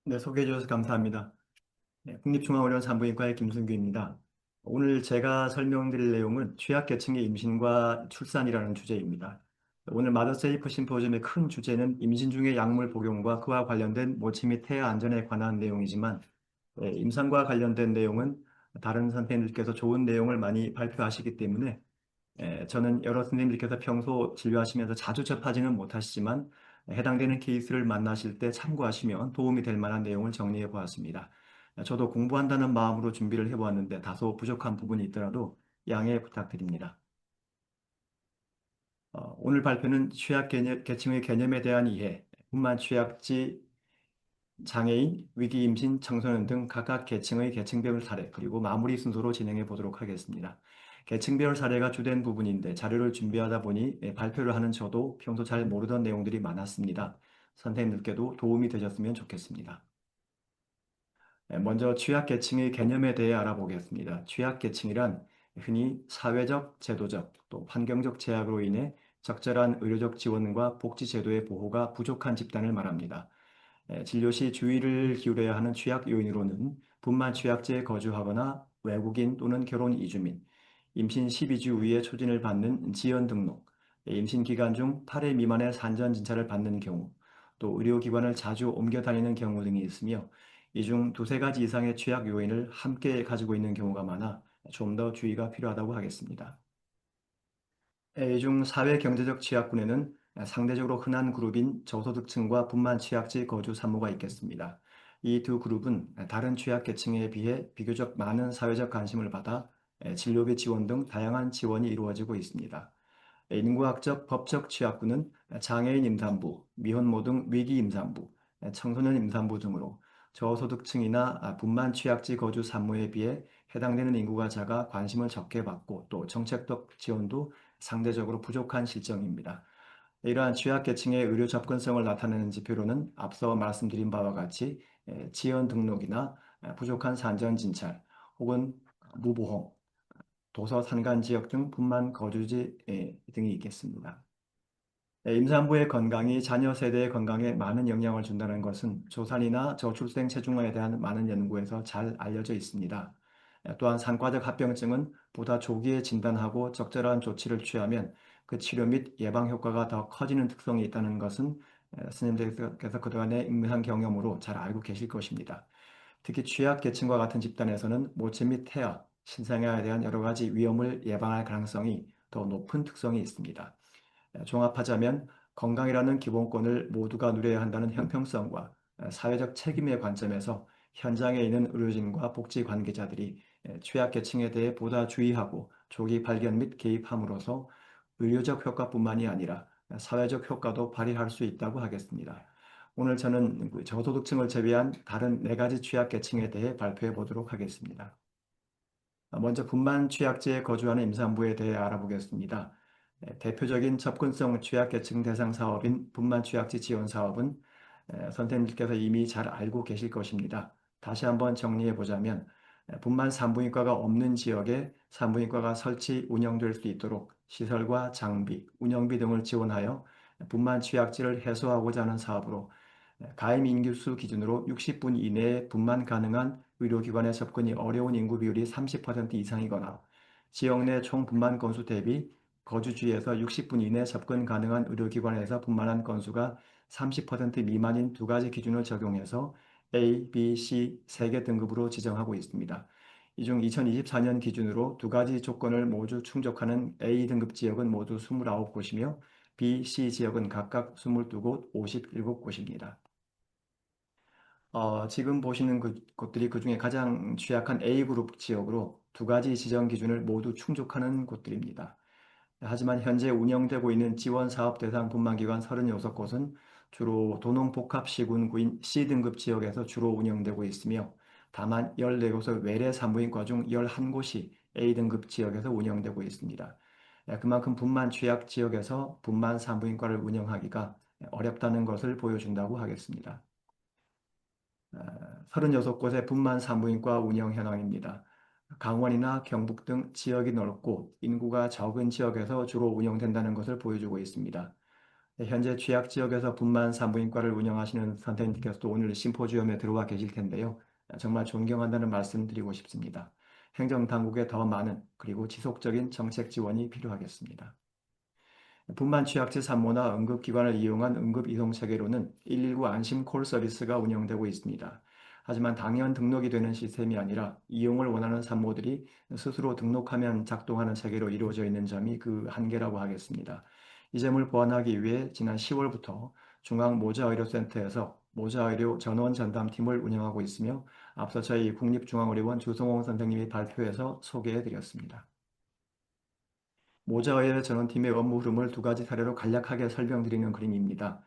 네, 소개해 주셔서 감사합니다. 네, 국립중앙의료원 산부인과의 김승규입니다. 오늘 제가 설명드릴 내용은 취약계층의 임신과 출산이라는 주제입니다. 오늘 마더세이프 심포지엄의 큰 주제는 임신 중의 약물 복용과 그와 관련된 모치 및 태아 안전에 관한 내용이지만 임상과 관련된 내용은 다른 선생님들께서 좋은 내용을 많이 발표하시기 때문에 저는 여러 선생님들께서 평소 진료하시면서 자주 접하지는 못하시지만 해당되는 케이스를 만나실 때 참고하시면 도움이 될 만한 내용을 정리해 보았습니다. 저도 공부한다는 마음으로 준비를 해보았는데 다소 부족한 부분이 있더라도 양해 부탁드립니다. 오늘 발표는 계층의 개념에 대한 이해, 뿐만 취약지, 장애인, 위기 임신, 청소년 등 각각 계층의 계층별 사례, 그리고 마무리 순서로 진행해 보도록 하겠습니다. 계층별 사례가 주된 부분인데 자료를 준비하다 보니 발표를 하는 저도 평소 잘 모르던 내용들이 많았습니다. 선생님들께도 도움이 되셨으면 좋겠습니다. 먼저 취약계층의 개념에 대해 알아보겠습니다. 취약계층이란 흔히 사회적, 제도적, 또 환경적 제약으로 인해 적절한 의료적 지원과 복지제도의 보호가 부족한 집단을 말합니다. 진료 시 주의를 기울여야 하는 취약 요인으로는 분만 취약지에 거주하거나 외국인 또는 결혼 이주민, 임신 12주 이후에 초진을 받는 지연 등록, 임신 기간 중 8회 미만의 산전 진찰을 받는 경우, 또 의료기관을 자주 옮겨 다니는 경우 등이 있으며 이 중 두세 가지 이상의 취약 요인을 함께 가지고 있는 경우가 많아 좀 더 주의가 필요하다고 하겠습니다. 이중 사회 경제적 취약군에는 상대적으로 흔한 그룹인 저소득층과 분만 취약지 거주 산모가 있겠습니다. 이 두 그룹은 다른 취약계층에 비해 비교적 많은 사회적 관심을 받아 진료비 지원 등 다양한 지원이 이루어지고 있습니다. 인구학적 법적 취약군은 장애인 임산부, 미혼모 등 위기 임산부, 청소년 임산부 등으로 저소득층이나 분만 취약지 거주 산모에 비해 해당되는 인구가 작아 관심을 적게 받고 또 정책적 지원도 상대적으로 부족한 실정입니다. 이러한 취약계층의 의료 접근성을 나타내는 지표로는 앞서 말씀드린 바와 같이 지연 등록이나 부족한 산전 진찰 혹은 무보험, 도서 산간 지역 등 분만 거주지 등이 있겠습니다. 임산부의 건강이 자녀 세대의 건강에 많은 영향을 준다는 것은 조산이나 저출생 체중아에 대한 많은 연구에서 잘 알려져 있습니다. 또한 산과적 합병증은 보다 조기에 진단하고 적절한 조치를 취하면 그 치료 및 예방 효과가 더 커지는 특성이 있다는 것은 스님들께서 그동안의 임상 경험으로 잘 알고 계실 것입니다. 특히 취약계층과 같은 집단에서는 모체 및 태아, 신생아에 대한 여러 가지 위험을 예방할 가능성이 더 높은 특성이 있습니다. 종합하자면 건강이라는 기본권을 모두가 누려야 한다는 형평성과 사회적 책임의 관점에서 현장에 있는 의료진과 복지 관계자들이 취약계층에 대해 보다 주의하고 조기 발견 및 개입함으로써 의료적 효과뿐만이 아니라 사회적 효과도 발휘할 수 있다고 하겠습니다. 오늘 저는 그 저소득층을 제외한 다른 네 가지 취약계층에 대해 발표해 보도록 하겠습니다. 먼저 분만 취약지에 거주하는 임산부에 대해 알아보겠습니다. 대표적인 접근성 취약계층 대상 사업인 분만 취약지 지원 사업은 선생님께서 이미 잘 알고 계실 것입니다. 다시 한번 정리해 보자면 분만 산부인과가 없는 지역에 산부인과가 설치 운영될 수 있도록 시설과 장비, 운영비 등을 지원하여 분만 취약지를 해소하고자 하는 사업으로 가임 인구수 기준으로 60분 이내에 분만 가능한 의료기관에 접근이 어려운 인구 비율이 30% 이상이거나 지역 내 총 분만 건수 대비 거주지에서 60분 이내 접근 가능한 의료기관에서 분만한 건수가 30% 미만인 두 가지 기준을 적용해서 A, B, C 3개 등급으로 지정하고 있습니다. 이 중 2024년 기준으로 두 가지 조건을 모두 충족하는 A 등급 지역은 모두 29곳이며 B, C 지역은 각각 22곳, 57곳입니다. 지금 보시는 곳들이 그중에 가장 취약한 A그룹 지역으로 두 가지 지정 기준을 모두 충족하는 곳들입니다. 하지만 현재 운영되고 있는 지원사업 대상 분만기관 36곳은 주로 도농복합시군구인 C등급 지역에서 주로 운영되고 있으며 다만 14곳의 외래 산부인과 중 11곳이 A등급 지역에서 운영되고 있습니다. 그만큼 분만 취약 지역에서 분만 산부인과를 운영하기가 어렵다는 것을 보여준다고 하겠습니다. 36곳의 분만 산부인과 운영 현황입니다. 강원이나 경북 등 지역이 넓고 인구가 적은 지역에서 주로 운영된다는 것을 보여주고 있습니다. 네, 현재 취약 지역에서 분만 산부인과를 운영하시는 선생님께서도 오늘 심포지엄에 들어와 계실 텐데요. 정말 존경한다는 말씀 드리고 싶습니다. 행정당국의 더 많은 그리고 지속적인 정책 지원이 필요하겠습니다. 분만 취약지 산모나 응급기관을 이용한 응급이동체계로는 119 안심 콜 서비스가 운영되고 있습니다. 하지만 당연 등록이 되는 시스템이 아니라 이용을 원하는 산모들이 스스로 등록하면 작동하는 체계로 이루어져 있는 점이 그 한계라고 하겠습니다. 이 점을 보완하기 위해 지난 10월부터 중앙모자의료센터에서 모자의료 전원 전담팀을 운영하고 있으며 앞서 저희 국립중앙의료원 주성홍 선생님이 발표해서 소개해 드렸습니다. 모자의 전원팀의 업무 흐름을 두 가지 사례로 간략하게 설명드리는 그림입니다.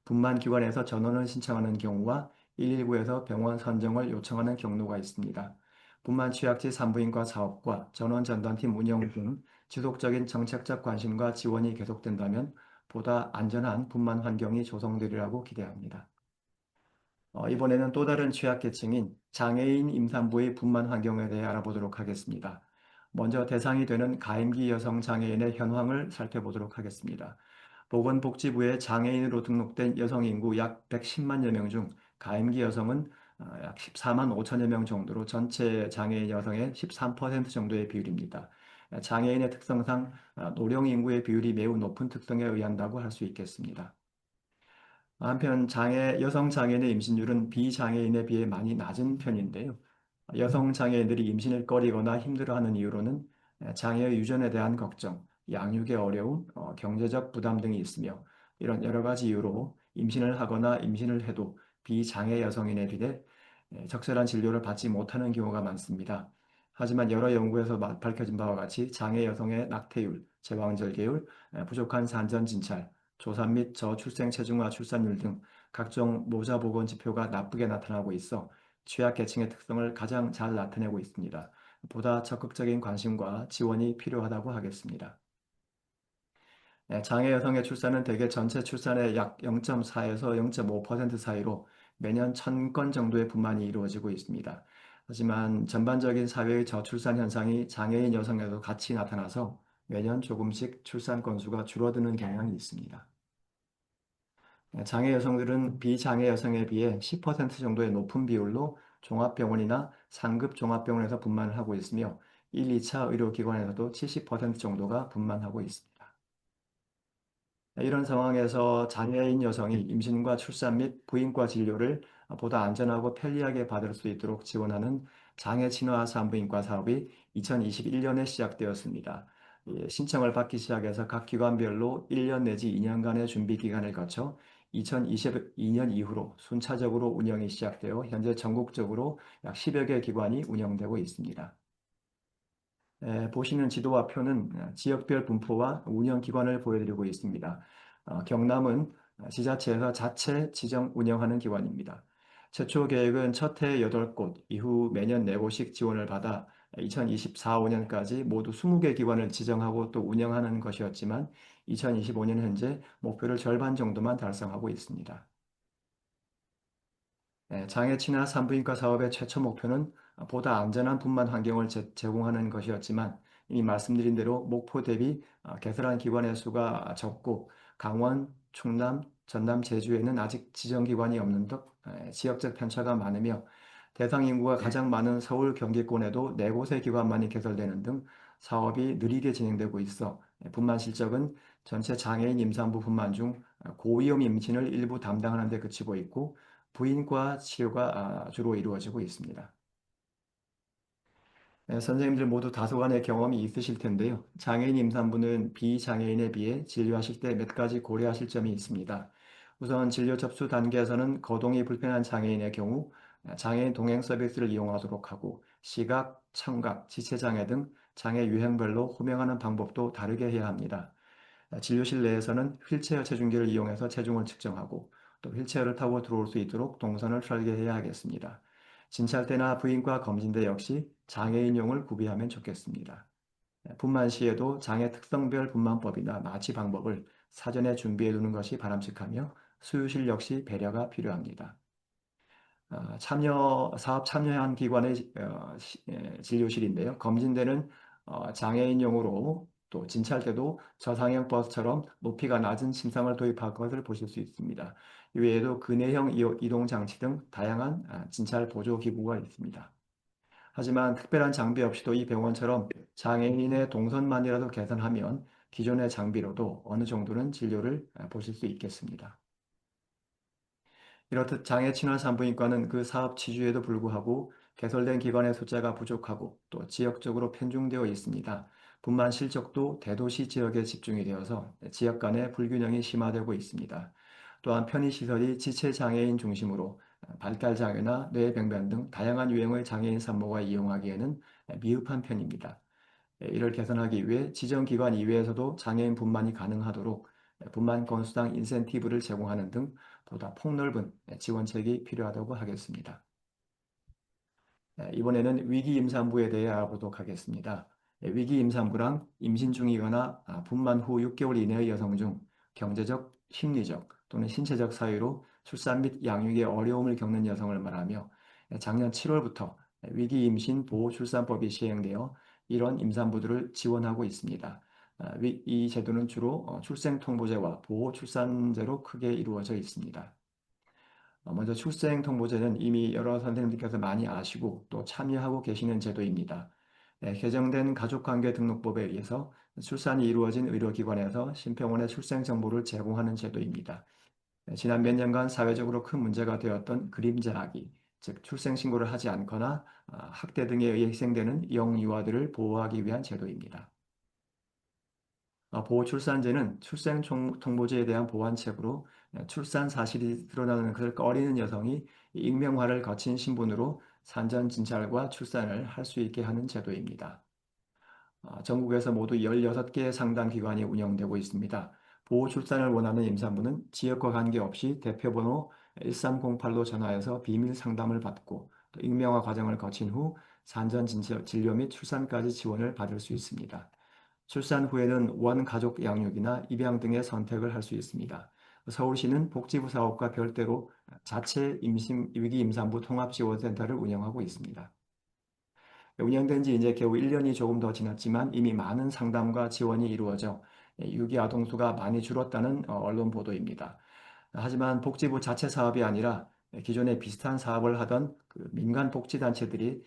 분만 기관에서 전원을 신청하는 경우와 119에서 병원 선정을 요청하는 경로가 있습니다. 분만 취약지 산부인과 사업과 전원 전담팀 운영 등 지속적인 정책적 관심과 지원이 계속된다면 보다 안전한 분만 환경이 조성되리라고 기대합니다. 이번에는 또 다른 취약계층인 장애인 임산부의 분만 환경에 대해 알아보도록 하겠습니다. 먼저 대상이 되는 가임기 여성 장애인의 현황을 살펴보도록 하겠습니다. 보건복지부에 장애인으로 등록된 여성 인구 약 110만여 명 중 가임기 여성은 약 14만 5천여 명 정도로 전체 장애인 여성의 13% 정도의 비율입니다. 장애인의 특성상 노령 인구의 비율이 매우 높은 특성에 의한다고 할 수 있겠습니다. 한편 여성 장애인의 임신율은 비장애인에 비해 많이 낮은 편인데요. 여성 장애인들이 임신을 꺼리거나 힘들어하는 이유로는 장애 유전에 대한 걱정, 양육의 어려움, 경제적 부담 등이 있으며 이런 여러 가지 이유로 임신을 하거나 임신을 해도 비장애 여성인에 비해 적절한 진료를 받지 못하는 경우가 많습니다. 하지만 여러 연구에서 밝혀진 바와 같이 장애 여성의 낙태율, 제왕절개율, 부족한 산전 진찰, 조산 및 저출생 체중과 출산율 등 각종 모자 보건 지표가 나쁘게 나타나고 있어 취약계층의 특성을 가장 잘 나타내고 있습니다. 보다 적극적인 관심과 지원이 필요하다고 하겠습니다. 장애 여성의 출산은 대개 전체 출산의 약 0.4에서 0.5% 사이로 매년 1000건 정도의 분만이 이루어지고 있습니다. 하지만 전반적인 사회의 저출산 현상이 장애인 여성에도 같이 나타나서 매년 조금씩 출산 건수가 줄어드는 경향이 있습니다. 장애 여성들은 비장애 여성에 비해 10% 정도의 높은 비율로 종합병원이나 상급 종합병원에서 분만을 하고 있으며 1, 2차 의료기관에서도 70% 정도가 분만하고 있습니다. 이런 상황에서 장애인 여성이 임신과 출산 및 부인과 진료를 보다 안전하고 편리하게 받을 수 있도록 지원하는 장애 친화 산부인과 사업이 2021년에 시작되었습니다. 신청을 받기 시작해서 각 기관별로 1년 내지 2년간의 준비 기간을 거쳐 2022년 이후로 순차적으로 운영이 시작되어 현재 전국적으로 약 10여 개 기관이 운영되고 있습니다. 보시는 지도와 표는 지역별 분포와 운영 기관을 보여드리고 있습니다. 경남은 지자체에서 자체 지정 운영하는 기관입니다. 최초 계획은 첫 해 8곳, 이후 매년 4곳씩 지원을 받아 2024, 5년까지 모두 20개 기관을 지정하고 또 운영하는 것이었지만 2025년 현재 목표를 절반 정도만 달성하고 있습니다. 장애 친화 산부인과 사업의 최초 목표는 보다 안전한 분만 환경을 제공하는 것이었지만 이미 말씀드린 대로 목표 대비 개설한 기관의 수가 적고 강원, 충남, 전남, 제주에는 아직 지정기관이 없는 등 지역적 편차가 많으며 대상 인구가 가장 많은 서울, 경기권에도 4곳의 기관만이 개설되는 등 사업이 느리게 진행되고 있어 분만 실적은 전체 장애인 임산부 분만 중 고위험 임신을 일부 담당하는 데 그치고 있고 부인과 치료가 주로 이루어지고 있습니다. 선생님들 모두 다소간의 경험이 있으실 텐데요. 장애인 임산부는 비장애인에 비해 진료하실 때 몇 가지 고려하실 점이 있습니다. 우선 진료 접수 단계에서는 거동이 불편한 장애인의 경우 장애인 동행 서비스를 이용하도록 하고 시각, 청각, 지체장애 등 장애 유형별로 호명하는 방법도 다르게 해야 합니다. 진료실 내에서는 휠체어 체중계를 이용해서 체중을 측정하고 또 휠체어를 타고 들어올 수 있도록 동선을 설계해야 하겠습니다. 진찰대나 부인과 검진대 역시 장애인용을 구비하면 좋겠습니다. 분만 시에도 장애 특성별 분만법이나 마취 방법을 사전에 준비해 두는 것이 바람직하며 수유실 역시 배려가 필요합니다. 사업 참여한 기관의 진료실인데요. 검진대는 장애인용으로 또 진찰 때도 저상형 버스처럼 높이가 낮은 침상을 도입할 것을 보실 수 있습니다. 이외에도 근해형 이동 장치 등 다양한 진찰 보조 기구가 있습니다. 하지만 특별한 장비 없이도 이 병원처럼 장애인의 동선만이라도 개선하면 기존의 장비로도 어느 정도는 진료를 보실 수 있겠습니다. 이렇듯 장애 친화 산부인과는 그 사업 취지에도 불구하고 개설된 기관의 숫자가 부족하고 또 지역적으로 편중되어 있습니다. 뿐만 실적도 대도시 지역에 집중이 되어서 지역 간의 불균형이 심화되고 있습니다. 또한 편의시설이 지체장애인 중심으로 발달장애나 뇌병변 등 다양한 유형의 장애인 산모가 이용하기에는 미흡한 편입니다. 이를 개선하기 위해 지정기관 이외에서도 장애인 분만이 가능하도록 분만 건수당 인센티브를 제공하는 등 보다 폭넓은 지원책이 필요하다고 하겠습니다. 이번에는 위기 임산부에 대해 알아보도록 하겠습니다. 위기 임산부란 임신 중이거나 분만 후 6개월 이내의 여성 중 경제적, 심리적 또는 신체적 사유로 출산 및 양육에 어려움을 겪는 여성을 말하며 작년 7월부터 위기 임신 보호 출산법이 시행되어 이런 임산부들을 지원하고 있습니다. 이 제도는 주로 출생통보제와 보호 출산제로 크게 이루어져 있습니다. 먼저 출생통보제는 이미 여러 선생님들께서 많이 아시고 또 참여하고 계시는 제도입니다. 개정된 가족관계 등록법에 의해서 출산이 이루어진 의료기관에서 심평원의 출생 정보를 제공하는 제도입니다. 지난 몇 년간 사회적으로 큰 문제가 되었던 그림자 아기, 즉 출생 신고를 하지 않거나 학대 등에 의해 희생되는 영유아들을 보호하기 위한 제도입니다. 보호출산제는 출생통보제에 대한 보완책으로 출산 사실이 드러나는 것을 꺼리는 여성이 익명화를 거친 신분으로 산전 진찰과 출산을 할 수 있게 하는 제도입니다. 전국에서 모두 16개의 상담기관이 운영되고 있습니다. 보호출산을 원하는 임산부는 지역과 관계없이 대표번호 1308로 전화해서 비밀 상담을 받고 또 익명화 과정을 거친 후 산전 진료 및 출산까지 지원을 받을 수 있습니다. 출산 후에는 원가족 양육이나 입양 등의 선택을 할 수 있습니다. 서울시는 복지부 사업과 별도로 자체 위기 임산부 통합지원센터를 운영하고 있습니다. 운영된 지 이제 겨우 1년이 조금 더 지났지만 이미 많은 상담과 지원이 이루어져 유기 아동 수가 많이 줄었다는 언론 보도입니다. 하지만 복지부 자체 사업이 아니라 기존에 비슷한 사업을 하던 그 민간 복지단체들이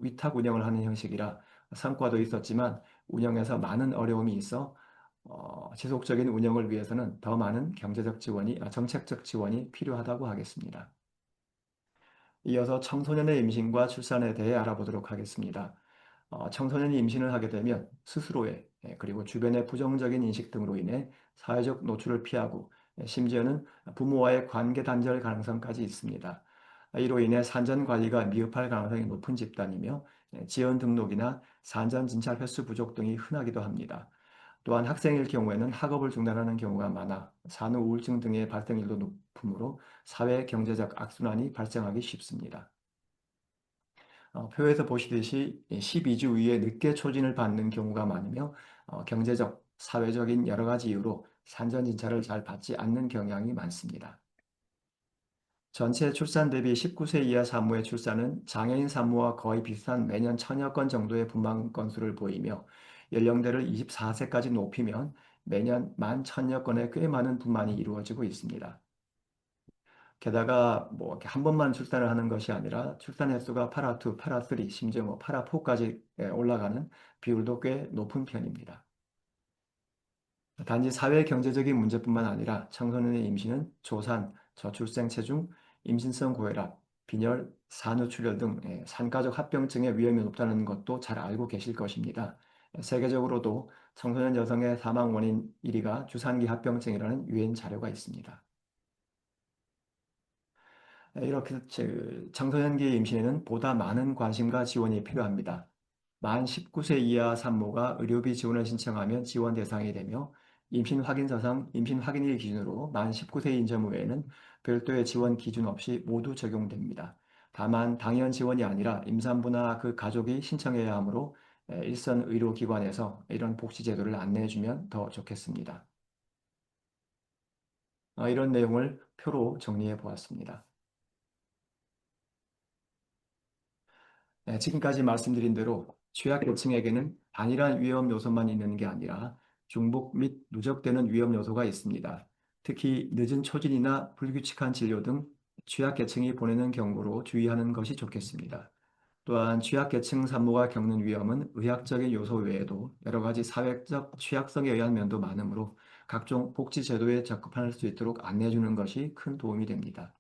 위탁 운영을 하는 형식이라 성과도 있었지만 운영에서 많은 어려움이 있어 지속적인 운영을 위해서는 더 많은 경제적 지원이, 정책적 지원이 필요하다고 하겠습니다. 이어서 청소년의 임신과 출산에 대해 알아보도록 하겠습니다. 청소년이 임신을 하게 되면 스스로의 그리고 주변의 부정적인 인식 등으로 인해 사회적 노출을 피하고 심지어는 부모와의 관계 단절 가능성까지 있습니다. 이로 인해 산전 관리가 미흡할 가능성이 높은 집단이며 지연 등록이나 산전 진찰 횟수 부족 등이 흔하기도 합니다. 또한 학생일 경우에는 학업을 중단하는 경우가 많아 산후 우울증 등의 발생률도 높으므로 사회 경제적 악순환이 발생하기 쉽습니다. 표에서 보시듯이 12주 이후에 늦게 초진을 받는 경우가 많으며 경제적, 사회적인 여러 가지 이유로 산전 진찰을 잘 받지 않는 경향이 많습니다. 전체 출산 대비 19세 이하 산모의 출산은 장애인 산모와 거의 비슷한 매년 1000여 건 정도의 분만 건수를 보이며 연령대를 24세까지 높이면 매년 11,000여 건의 꽤 많은 분만이 이루어지고 있습니다. 게다가 뭐 이렇게 한 번만 출산을 하는 것이 아니라 출산 횟수가 파라2, 파라3, 심지어 뭐 파라4까지 올라가는 비율도 꽤 높은 편입니다. 단지 사회 경제적인 문제뿐만 아니라 청소년의 임신은 조산, 저출생 체중, 임신성 고혈압, 빈혈, 산후출혈 등 산가족 합병증의 위험이 높다는 것도 잘 알고 계실 것입니다. 세계적으로도 청소년 여성의 사망 원인 1위가 주산기 합병증이라는 유엔 자료가 있습니다. 이렇게 청소년기 임신에는 보다 많은 관심과 지원이 필요합니다. 만 19세 이하 산모가 의료비 지원을 신청하면 지원 대상이 되며 임신 확인서상 임신 확인일 기준으로 만 19세인 점 외에는 별도의 지원 기준 없이 모두 적용됩니다. 다만 당연 지원이 아니라 임산부나 그 가족이 신청해야 하므로 일선 의료기관에서 이런 복지 제도를 안내해 주면 더 좋겠습니다. 이런 내용을 표로 정리해 보았습니다. 지금까지 말씀드린 대로 취약계층에게는 단일한 위험 요소만 있는 게 아니라 중복 및 누적되는 위험 요소가 있습니다. 특히 늦은 초진이나 불규칙한 진료 등 취약계층이 보내는 경고로 주의하는 것이 좋겠습니다. 또한 취약계층 산모가 겪는 위험은 의학적인 요소 외에도 여러 가지 사회적 취약성에 의한 면도 많으므로 각종 복지제도에 적합할 수 있도록 안내해 주는 것이 큰 도움이 됩니다.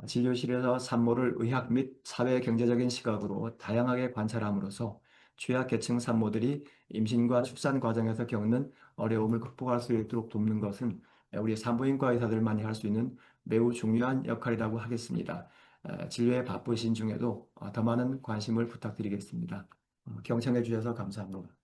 진료실에서 산모를 의학 및 사회 경제적인 시각으로 다양하게 관찰함으로써 취약계층 산모들이 임신과 출산 과정에서 겪는 어려움을 극복할 수 있도록 돕는 것은 우리 산부인과 의사들만이 할 수 있는 매우 중요한 역할이라고 하겠습니다. 진료에 바쁘신 중에도 더 많은 관심을 부탁드리겠습니다. 경청해 주셔서 감사합니다.